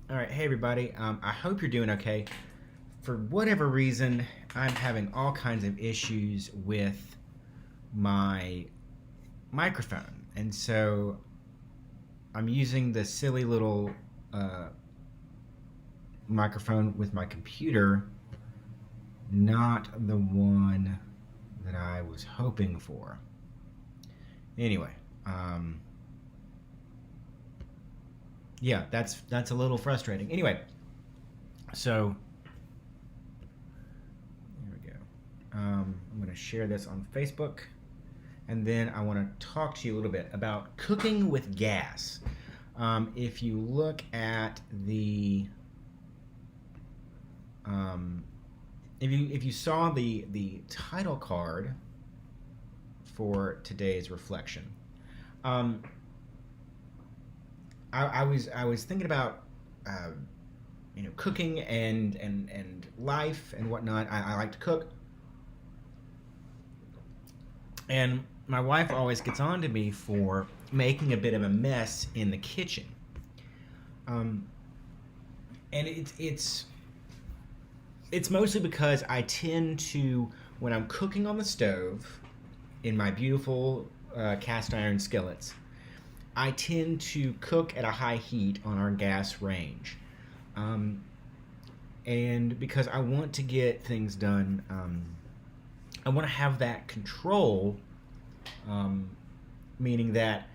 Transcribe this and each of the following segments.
All right, hey everybody. I hope you're doing okay. For whatever reason, I'm having all kinds of issues with my microphone, and so I'm using the silly little uh, microphone with my computer, not the one that I was hoping for. Anyway, um, yeah, that's a little frustrating. Anyway, so here we go. I'm going to share this on Facebook, and then I want to talk to you a little bit about cooking with gas. If you look at the, if you saw the title card for today's reflection, um, I was thinking about cooking and life and whatnot. I like to cook, and my wife always gets on to me for making a bit of a mess in the kitchen. Um, and it's mostly because I tend to, when I'm cooking on the stove in my beautiful cast iron skillets, I tend to cook at a high heat on our gas range. Um, and because I want to get things done, I want to have that control, um, meaning that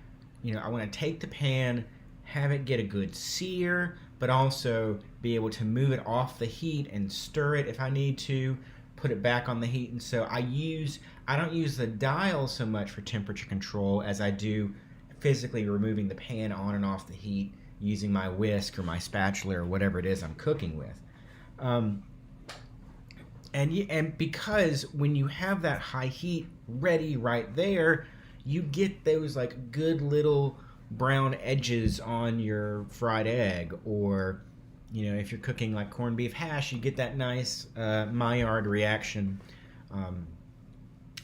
I want to take the pan, have it get a good sear, but also be able to move it off the heat and stir it if I need to, put it back on the heat. And so I don't use the dial so much for temperature control as I do physically removing the pan on and off the heat using my whisk or my spatula or whatever it is I'm cooking with. Um, and because when you have that high heat ready right there, you get those like good little brown edges on your fried egg, or if you're cooking like corned beef hash, you get that nice Maillard reaction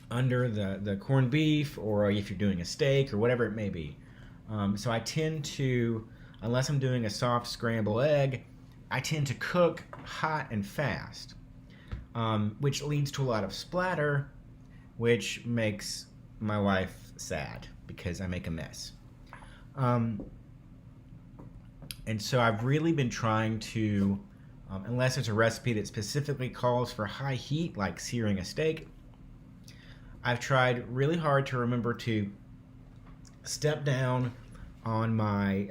under the corned beef, or if you're doing a steak or whatever it may be. So I tend to, unless I'm doing a soft scrambled egg, I tend to cook hot and fast, which leads to a lot of splatter, which makes my wife sad because I make a mess. And so I've really been trying to, unless it's a recipe that specifically calls for high heat, like searing a steak, I've tried really hard to remember to step down on my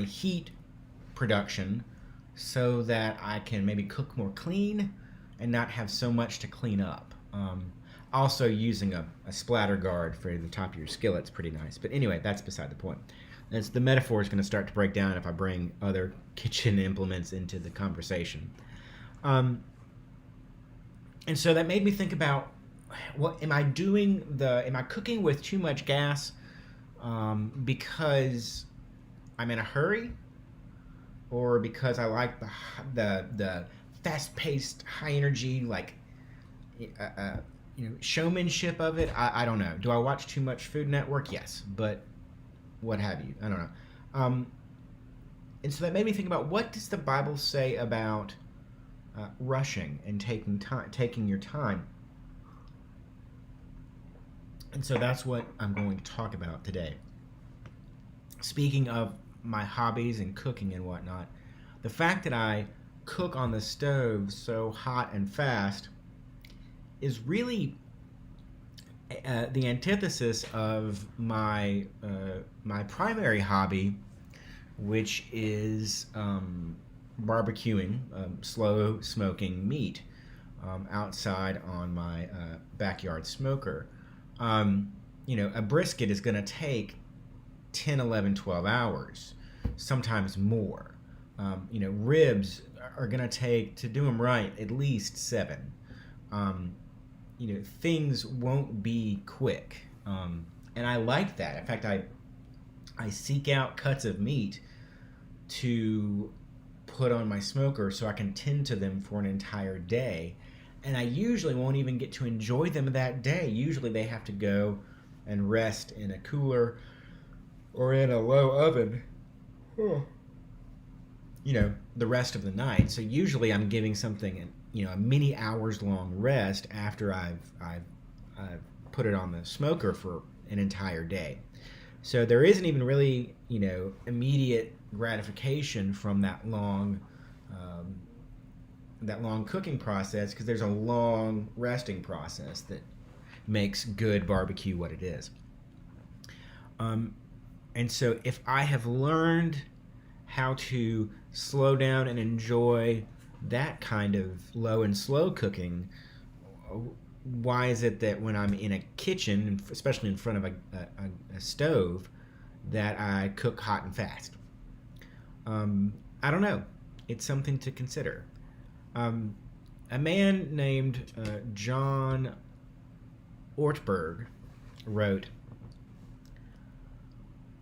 heat production so that I can maybe cook more clean and not have so much to clean up. Also, using a splatter guard for the top of your skillet's pretty nice. But anyway, that's beside the point. The metaphor is going to start to break down if I bring other kitchen implements into the conversation. And so that made me think about, what am I doing? Am I cooking with too much gas because I'm in a hurry, or because I like the fast-paced, high-energy, like showmanship of it? I don't know. Do I watch too much Food Network? Yes, but what have you? I don't know. And so that made me think about, what does the Bible say about rushing and taking your time? And so that's what I'm going to talk about today. Speaking of my hobbies and cooking and whatnot, the fact that I cook on the stove so hot and fast is really the antithesis of my primary hobby, which is barbecuing, slow smoking meat outside on my backyard smoker. A brisket is going to take 10, 11, 12 hours, sometimes more. Ribs are going to take, to do them right, at least 7. Things won't be quick. And I like that. In fact, I seek out cuts of meat to put on my smoker so I can tend to them for an entire day. And I usually won't even get to enjoy them that day. Usually they have to go and rest in a cooler or in a low oven the rest of the night. So usually I'm giving something, a many hours long rest after I've put it on the smoker for an entire day. So there isn't even really, immediate gratification from that long cooking process, because there's a long resting process that makes good barbecue what it is. And so if I have learned how to slow down and enjoy that kind of low and slow cooking, why is it that when I'm in a kitchen, especially in front of a stove, that I cook hot and fast? I don't know. It's something to consider. A man named John Ortberg wrote,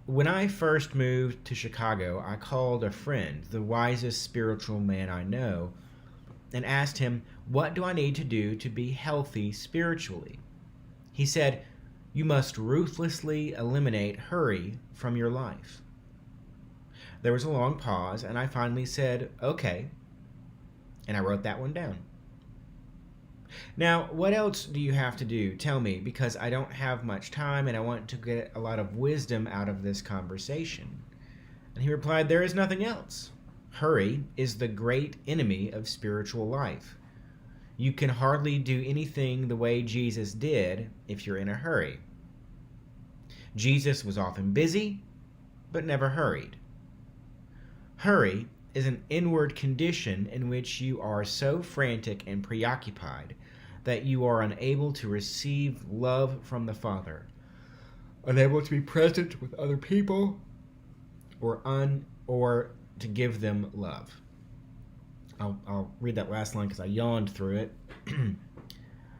"When I first moved to Chicago, I called a friend, the wisest spiritual man I know, and asked him, 'What do I need to do to be healthy spiritually?' He said, 'You must ruthlessly eliminate hurry from your life.' There was a long pause, and I finally said, 'Okay,' and I wrote that one down. Now, what else do you have to do? Tell me, because I don't have much time and I want to get a lot of wisdom out of this conversation." And he replied, "There is nothing else. Hurry is the great enemy of spiritual life. You can hardly do anything the way Jesus did if you're in a hurry. Jesus was often busy, but never hurried. Hurry is an inward condition in which you are so frantic and preoccupied that you are unable to receive love from the Father, unable to be present with other people, or to give them love." I'll read that last line because I yawned through it.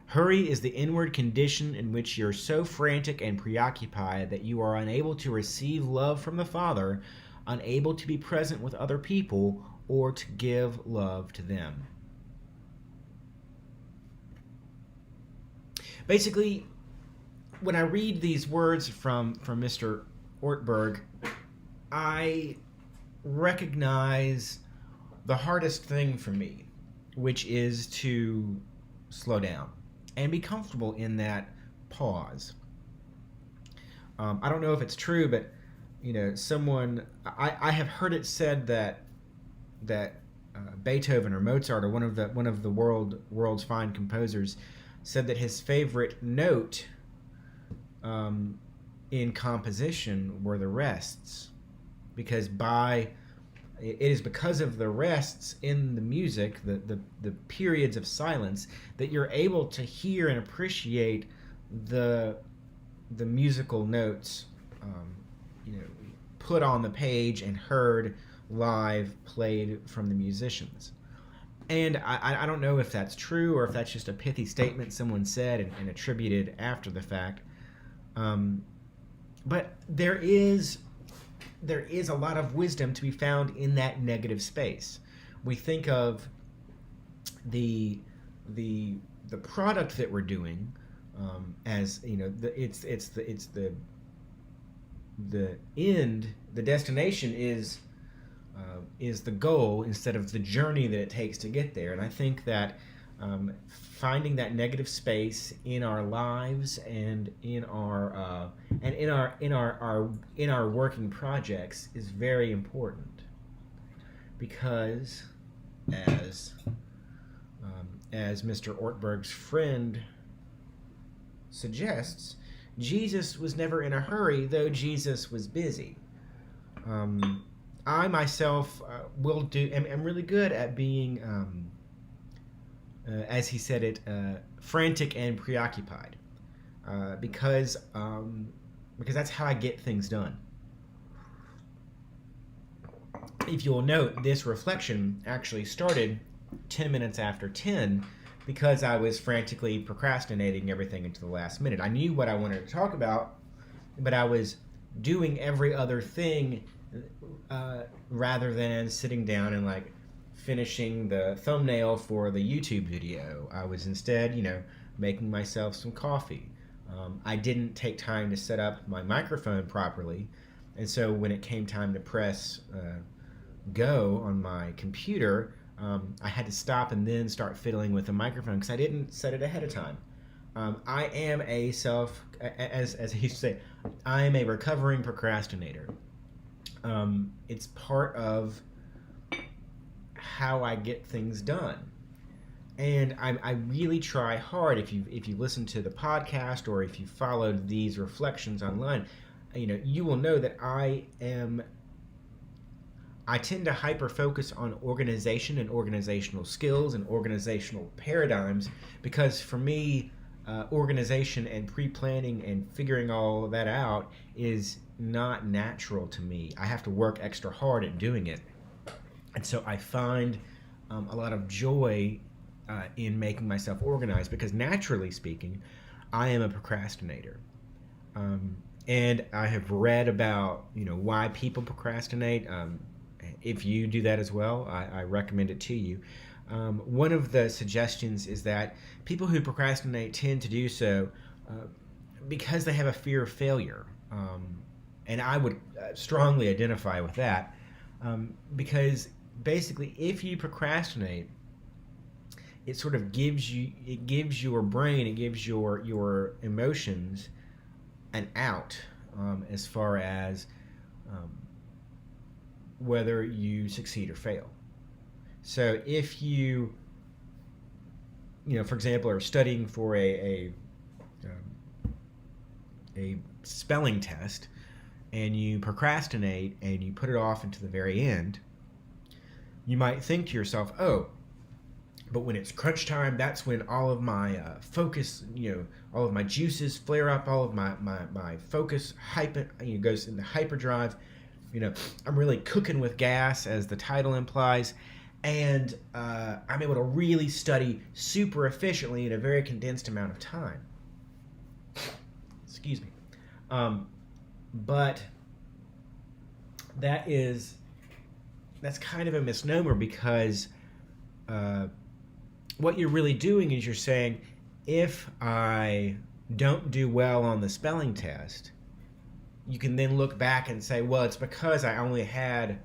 Hurry is the inward condition in which you're so frantic and preoccupied that you are unable to receive love from the Father, unable to be present with other people, or to give love to them. Basically, when I read these words from Mr. Ortberg, I recognize the hardest thing for me, which is to slow down and be comfortable in that pause. I don't know if it's true, but I have heard it said that Beethoven or Mozart or one of the world's fine composers said that his favorite note in composition were the rests, because it is because of the rests in the music, the periods of silence, that you're able to hear and appreciate the musical notes put on the page and heard live, played from the musicians. And I don't know if that's true or if that's just a pithy statement someone said and attributed after the fact. But there is a lot of wisdom to be found in that negative space. We think of the product that we're doing as it's the end. The destination is the goal instead of the journey that it takes to get there. And I think that finding that negative space in our lives and in our working projects is very important, because as Mr. Ortberg's friend suggests, Jesus was never in a hurry, though Jesus was busy. I myself am really good at being, as he said it, frantic and preoccupied, because that's how I get things done. If you'll note, this reflection actually started 10 minutes after 10, because I was frantically procrastinating everything into the last minute. I knew what I wanted to talk about, but I was doing every other thing rather than sitting down and finishing the thumbnail for the YouTube video. I was instead, making myself some coffee. I didn't take time to set up my microphone properly, and so when it came time to press go on my computer, I had to stop and then start fiddling with the microphone because I didn't set it ahead of time. I am as he used to say, I am a recovering procrastinator. It's part of how I get things done. And I really try hard. If you listen to the podcast or if you followed these reflections online, you will know that I tend to hyper focus on organization and organizational skills and organizational paradigms because for me, organization and pre-planning and figuring all that out is not natural to me. I have to work extra hard at doing it. And so I find a lot of joy in making myself organized because naturally speaking, I am a procrastinator. And I have read about, why people procrastinate. If you do that as well, I recommend it to you. One of the suggestions is that people who procrastinate tend to do so because they have a fear of failure. And I would strongly identify with that because basically if you procrastinate, it sort of gives your brain, it gives your emotions an out as far as whether you succeed or fail. So if you for example, are studying for a spelling test and you procrastinate and you put it off until the very end, you might think to yourself, oh, but when it's crunch time, that's when all of my focus, all of my juices flare up, all of my focus goes into hyperdrive. I'm really cooking with gas, as the title implies, and I'm able to really study super efficiently in a very condensed amount of time. Excuse me. But that's kind of a misnomer because what you're really doing is you're saying, if I don't do well on the spelling test, you can then look back and say, well, it's because I only had,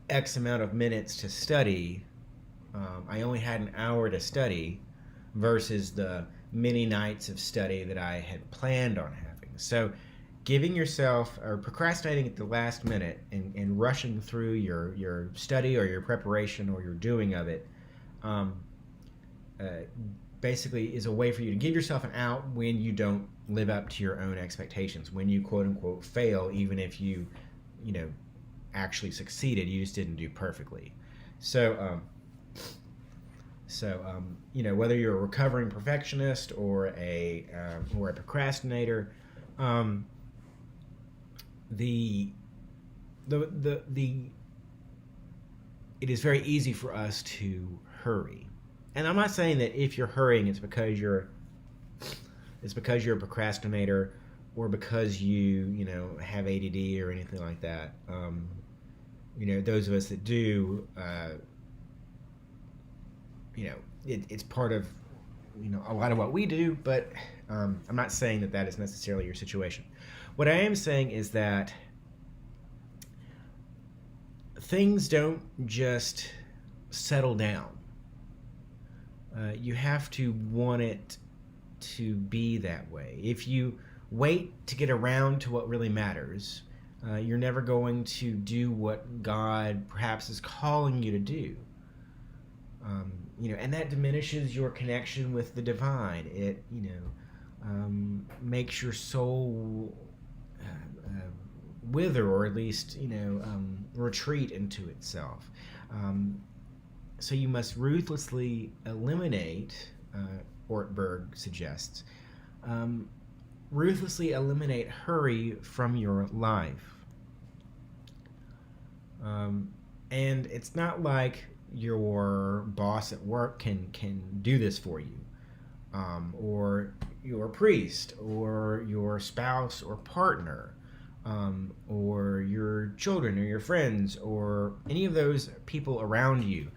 X amount of minutes to study. I only had an hour to study versus the many nights of study that I had planned on having. So giving yourself or procrastinating at the last minute and rushing through your study or your preparation or your doing of it basically is a way for you to give yourself an out when you don't live up to your own expectations, when you quote unquote fail, even if you actually succeeded, you just didn't do perfectly. So whether you're a recovering perfectionist or a procrastinator, it is very easy for us to hurry. And I'm not saying that if you're hurrying, it's because you're a procrastinator or because you have ADD or anything like that. Those of us that do, it's part of a lot of what we do. But I'm not saying that is necessarily your situation. What I am saying is that things don't just settle down. You have to want it to be that way. If you wait to get around to what really matters, you're never going to do what God perhaps is calling you to do. And that diminishes your connection with the divine. It, makes your soul wither, or at least, retreat into itself. So you must ruthlessly eliminate, Ortberg suggests, ruthlessly eliminate hurry from your life. And it's not like your boss at work can do this for you, or your priest, or your spouse or partner, or your children or your friends, or any of those people around you.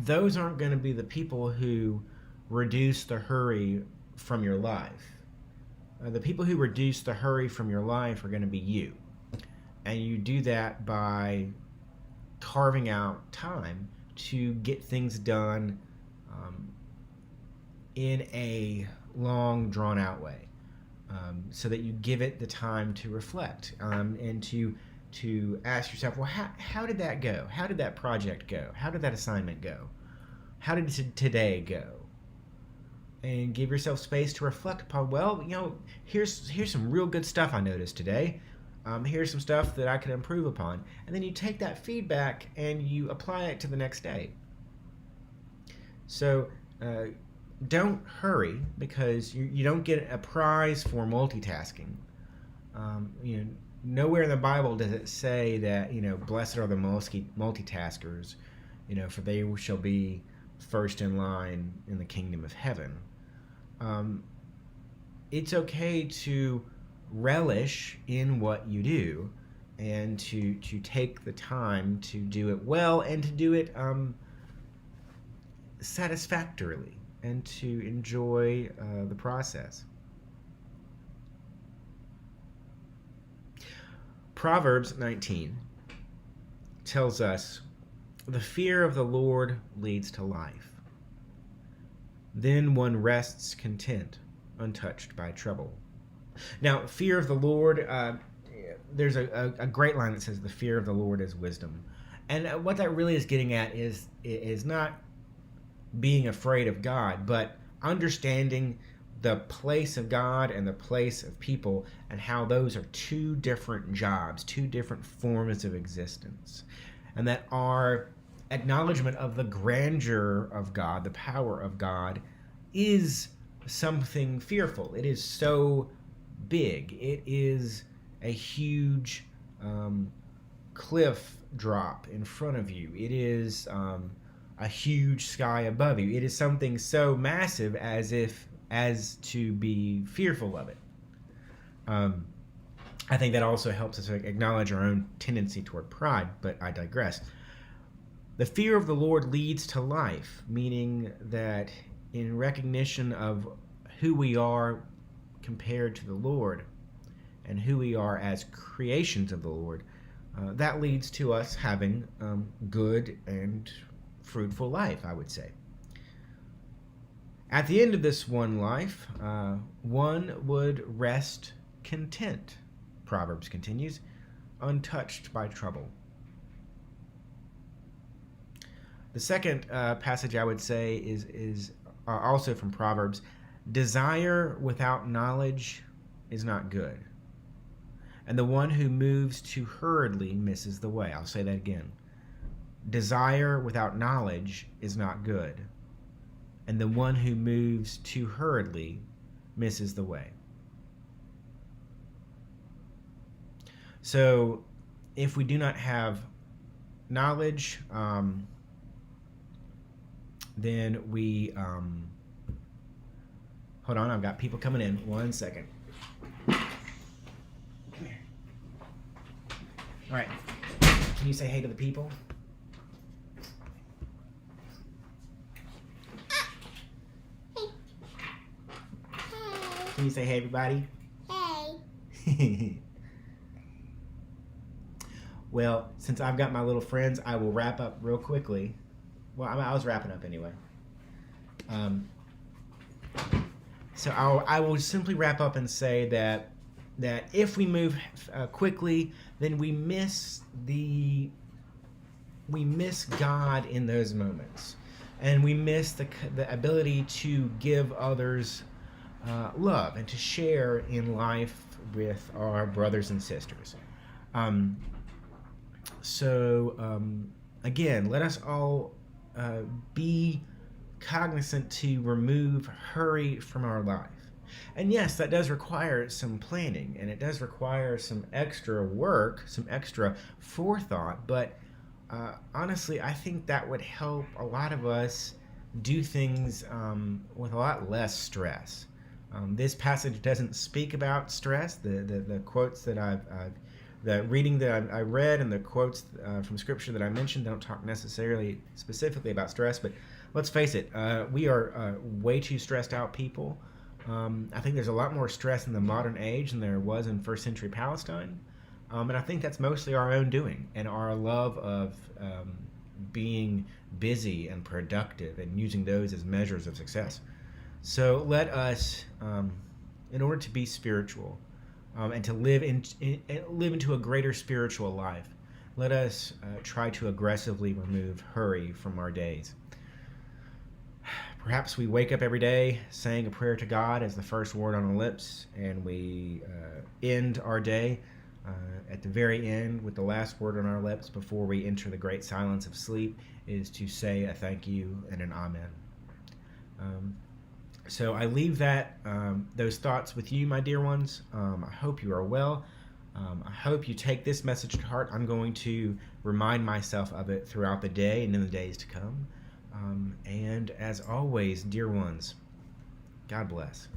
Those aren't going to be the people who reduce the hurry from your life. The people who reduce the hurry from your life are going to be you. And you do that by carving out time to get things done in a long, drawn-out way, so that you give it the time to reflect and to ask yourself, well, how did that go? How did that project go? How did that assignment go? How did today go? And give yourself space to reflect upon, well, here's some real good stuff I noticed today. Here's some stuff that I could improve upon. And then you take that feedback and you apply it to the next day. So don't hurry, because you don't get a prize for multitasking. Nowhere in the Bible does it say that, blessed are the multitaskers, for they shall be first in line in the kingdom of heaven. It's okay to relish in what you do, and to take the time to do it well, and to do it satisfactorily, and to enjoy the process. Proverbs 19 tells us, the fear of the Lord leads to life. Then one rests content, untouched by trouble. Now, fear of the Lord, there's a great line that says, the fear of the Lord is wisdom. And what that really is getting at is not being afraid of God, but understanding the place of God and the place of people, and how those are two different jobs, two different forms of existence. And that our acknowledgement of the grandeur of God, the power of God, is something fearful. It is so big. It is a huge cliff drop in front of you. It is a huge sky above you. It is something so massive as to be fearful of it. I think that also helps us acknowledge our own tendency toward pride, but I digress. The fear of the Lord leads to life, meaning that in recognition of who we are compared to the Lord and who we are as creations of the Lord, that leads to us having good and fruitful life, I would say. At the end of this one life, one would rest content, Proverbs continues, untouched by trouble. The second passage I would say is also from Proverbs. Desire without knowledge is not good, and the one who moves too hurriedly misses the way. I'll say that again. Desire without knowledge is not good, and the one who moves too hurriedly misses the way. So, if we do not have knowledge, then we... hold on, I've got people coming in. 1 second. Come here. All right. Can you say hey to the people? Can you say hey, everybody? Hey. Well, since I've got my little friends, I will wrap up real quickly. Well, I was wrapping up anyway. So I will simply wrap up and say that if we move quickly, then we miss God in those moments, and we miss the ability to give others love and to share in life with our brothers and sisters. Again, let us all be cognizant to remove hurry from our life. And yes, that does require some planning, and it does require some extra work, some extra forethought, but honestly, I think that would help a lot of us do things with a lot less stress. This passage doesn't speak about stress. The quotes that the reading that I read and the quotes from Scripture that I mentioned don't talk necessarily specifically about stress, but let's face it, we are way too stressed out people. I think there's a lot more stress in the modern age than there was in first century Palestine. And I think that's mostly our own doing and our love of being busy and productive and using those as measures of success. So let us, in order to be spiritual and to live into a greater spiritual life, let us try to aggressively remove hurry from our days. Perhaps we wake up every day saying a prayer to God as the first word on our lips, and we end our day at the very end with the last word on our lips before we enter the great silence of sleep is to say a thank you and an amen. So I leave those thoughts with you, my dear ones. I hope you are well. I hope you take this message to heart. I'm going to remind myself of it throughout the day and in the days to come. And as always, dear ones, God bless.